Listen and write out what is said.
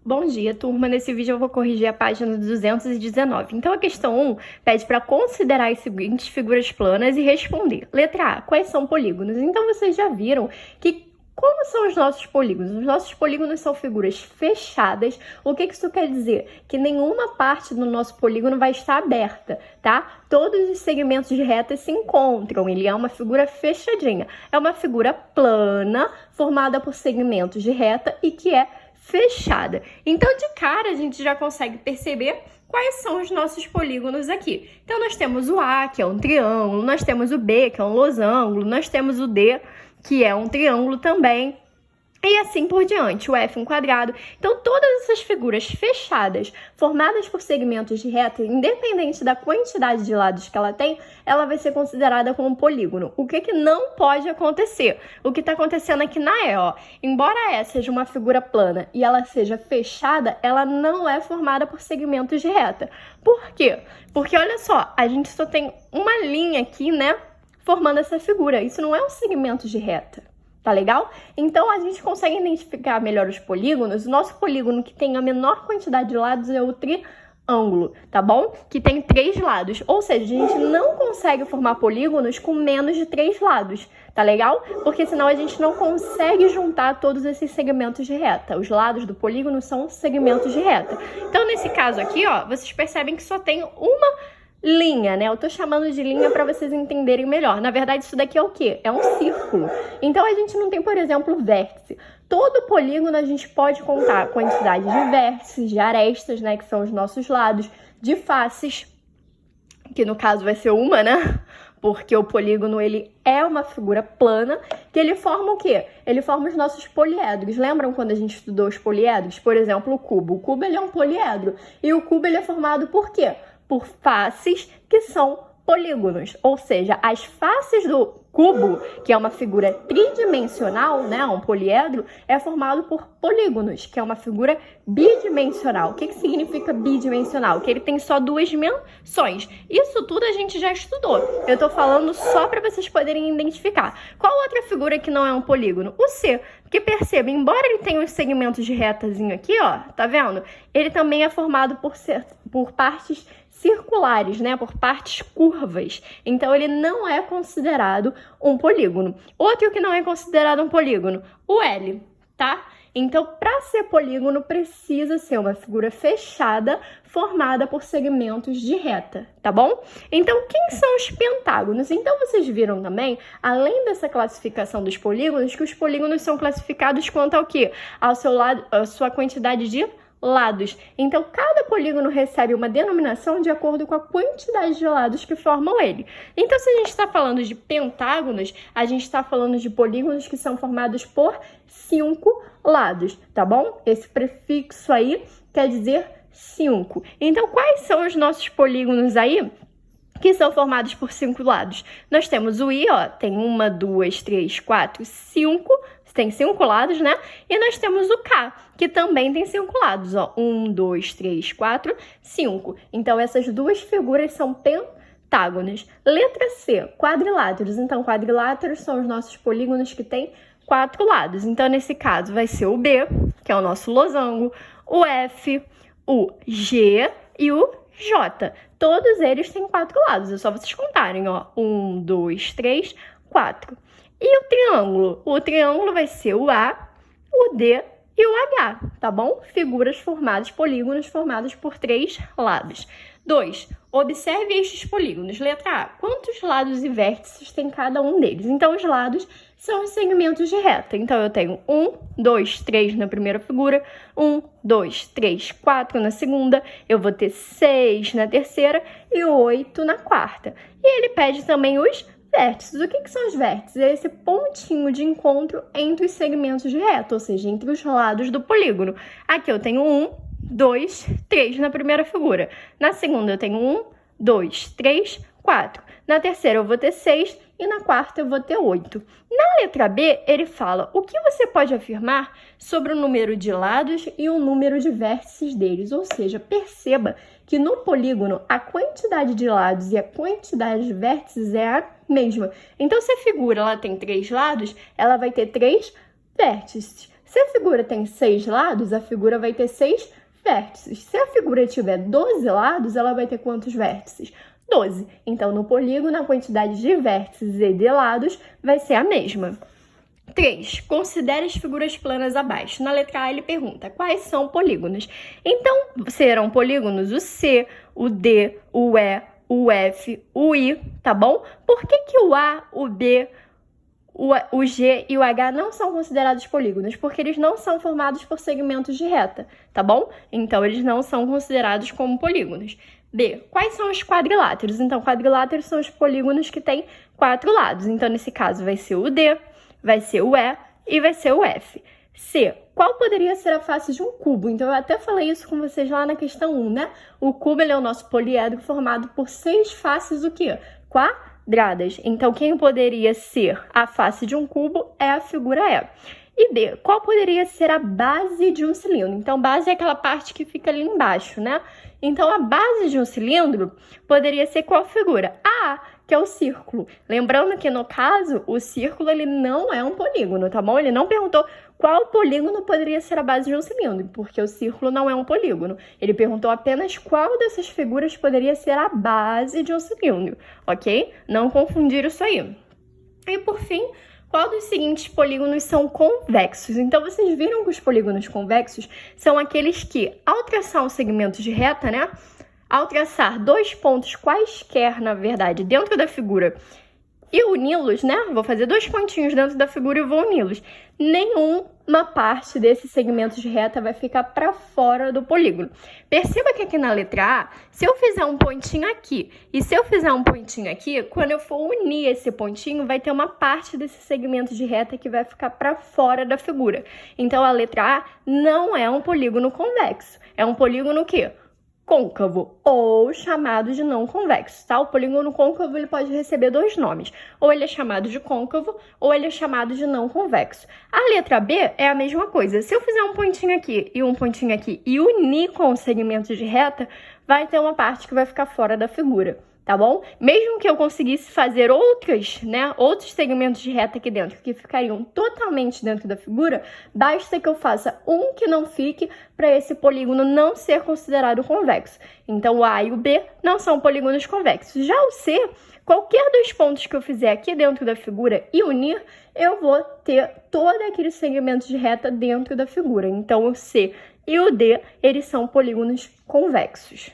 Bom dia, turma. Nesse vídeo eu vou corrigir a página 219. Então, a questão 1 pede para considerar as seguintes figuras planas e responder. Letra A, quais são polígonos? Então, vocês já viram que como são os nossos polígonos? Os nossos polígonos são figuras fechadas. O que isso quer dizer? Que nenhuma parte do nosso polígono vai estar aberta, tá? Todos os segmentos de reta se encontram. Ele é uma figura fechadinha. É uma figura plana, formada por segmentos de reta e que é fechada. Então, de cara, a gente já consegue perceber quais são os nossos polígonos aqui. Então, nós temos o A, que é um triângulo, nós temos o B, que é um losango, nós temos o D, que é um triângulo também, e assim por diante, o F um quadrado. Então, todas essas figuras fechadas, formadas por segmentos de reta, independente da quantidade de lados que ela tem, ela vai ser considerada como um polígono. O que não pode acontecer? O que está acontecendo aqui na E, ó, embora E seja uma figura plana e ela seja fechada, ela não é formada por segmentos de reta. Por quê? Porque, olha só, a gente só tem uma linha aqui, né, formando essa figura. Isso não é um segmento de reta. Tá legal? Então, a gente consegue identificar melhor os polígonos. O nosso polígono que tem a menor quantidade de lados é o triângulo, tá bom? Que tem 3 lados. Ou seja, a gente não consegue formar polígonos com menos de 3 lados, tá legal? Porque senão a gente não consegue juntar todos esses segmentos de reta. Os lados do polígono são segmentos de reta. Então, nesse caso aqui, ó, vocês percebem que só tem uma linha, né? Eu tô chamando de linha para vocês entenderem melhor. Na verdade, isso daqui é o quê? É um círculo. Então, a gente não tem, por exemplo, vértice. Todo polígono a gente pode contar a quantidade de vértices, de arestas, né? Que são os nossos lados, de faces, que no caso vai ser uma, né? Porque o polígono, ele é uma figura plana, que ele forma o quê? Ele forma os nossos poliedros. Lembram quando a gente estudou os poliedros? Por exemplo, o cubo. O cubo, ele é um poliedro. E o cubo, ele é formado por quê? Por faces que são polígonos, ou seja, as faces do cubo, que é uma figura tridimensional, né, um poliedro, é formado por polígonos, que é uma figura bidimensional. O que significa bidimensional? Que ele tem só 2 dimensões. Isso tudo a gente já estudou. Eu tô falando só para vocês poderem identificar. Qual outra figura que não é um polígono? O C, porque perceba, embora ele tenha os segmentos de retazinho aqui, ó, tá vendo? Ele também é formado por partes circulares, né, por partes curvas. Então, ele não é considerado um polígono. Outro que não é considerado um polígono, o L, tá? Então, para ser polígono, precisa ser uma figura fechada, formada por segmentos de reta, tá bom? Então, quem são os pentágonos? Então, vocês viram também, além dessa classificação dos polígonos, que os polígonos são classificados quanto ao quê? Ao seu lado, a sua quantidade de lados. Então, cada polígono recebe uma denominação de acordo com a quantidade de lados que formam ele. Então, se a gente está falando de pentágonos, a gente está falando de polígonos que são formados por 5 lados, tá bom? Esse prefixo aí quer dizer 5. Então, quais são os nossos polígonos aí que são formados por 5 lados? Nós temos o I, ó, tem 1, 2, 3, 4, 5, tem 5 lados, né? E nós temos o K, que também tem 5 lados, ó, 1, 2, 3, 4, 5. Então, essas duas figuras são pentágonos. Letra C, quadriláteros. Então, quadriláteros são os nossos polígonos que têm 4 lados. Então, nesse caso, vai ser o B, que é o nosso losango, o F, o G e o J. Todos eles têm 4 lados, é só vocês contarem, ó. 1, 2, 3, 4. E o triângulo? O triângulo vai ser o A, o D e o H, tá bom? Figuras formadas, polígonos formados por 3 lados. 2. Observe estes polígonos. Letra A. Quantos lados e vértices tem cada um deles? Então, os lados são os segmentos de reta. Então, eu tenho 1, 2, 3 na primeira figura, 1, 2, 3, 4 na segunda, eu vou ter 6 na terceira e 8 na quarta. E ele pede também os vértices. O que são os vértices? É esse pontinho de encontro entre os segmentos de reta, ou seja, entre os lados do polígono. Aqui eu tenho 1, 2, 3 na primeira figura. Na segunda eu tenho 1, 2, 3, 4. Na terceira eu vou ter 6 e na quarta eu vou ter 8. Na letra B, ele fala o que você pode afirmar sobre o número de lados e o número de vértices deles. Ou seja, perceba que no polígono a quantidade de lados e a quantidade de vértices é a mesma. Então, se a figura ela tem 3 lados, ela vai ter 3 vértices. Se a figura tem 6 lados, a figura vai ter 6 vértices. Se a figura tiver 12 lados, ela vai ter quantos vértices? 12. Então, no polígono, a quantidade de vértices e de lados vai ser a mesma. 3. Considere as figuras planas abaixo. Na letra A, ele pergunta quais são polígonos. Então, serão polígonos o C, o D, o E, o F, o I, tá bom? Por que o A, o B, o G e o H não são considerados polígonos? Porque eles não são formados por segmentos de reta, tá bom? Então, eles não são considerados como polígonos. B. Quais são os quadriláteros? Então, quadriláteros são os polígonos que têm 4 lados. Então, nesse caso, vai ser o D, vai ser o E e vai ser o F. C. Qual poderia ser a face de um cubo? Então, eu até falei isso com vocês lá na questão 1, né? O cubo, ele é o nosso poliedro formado por 6 faces, o quê? Quadradas. Então, quem poderia ser a face de um cubo é a figura E. E D. Qual poderia ser a base de um cilindro? Então, base é aquela parte que fica ali embaixo, né? Então, a base de um cilindro poderia ser qual figura? A, que é o círculo. Lembrando que, no caso, o círculo ele não é um polígono, tá bom? Ele não perguntou qual polígono poderia ser a base de um cilindro, porque o círculo não é um polígono. Ele perguntou apenas qual dessas figuras poderia ser a base de um cilindro, ok? Não confundir isso aí. E, por fim, qual dos seguintes polígonos são convexos? Então, vocês viram que os polígonos convexos são aqueles que, ao traçar um segmento de reta, né? Ao traçar 2 pontos quaisquer, na verdade, dentro da figura e uni-los, né? Vou fazer 2 pontinhos dentro da figura e vou uni-los. Nenhuma parte desse segmento de reta vai ficar para fora do polígono. Perceba que aqui na letra A, se eu fizer um pontinho aqui e se eu fizer um pontinho aqui, quando eu for unir esse pontinho, vai ter uma parte desse segmento de reta que vai ficar para fora da figura. Então, a letra A não é um polígono convexo. É um polígono o quê? Côncavo, ou chamado de não convexo, tá? O polígono côncavo ele pode receber 2 nomes, ou ele é chamado de côncavo, ou ele é chamado de não convexo. A letra B é a mesma coisa. Se eu fizer um pontinho aqui e unir com o segmento de reta, vai ter uma parte que vai ficar fora da figura, tá bom? Mesmo que eu conseguisse fazer outros segmentos de reta aqui dentro, que ficariam totalmente dentro da figura, basta que eu faça um que não fique para esse polígono não ser considerado convexo. Então, o A e o B não são polígonos convexos. Já o C, qualquer dos pontos que eu fizer aqui dentro da figura e unir, eu vou ter todo aquele segmento de reta dentro da figura. Então, o C e o D, eles são polígonos convexos.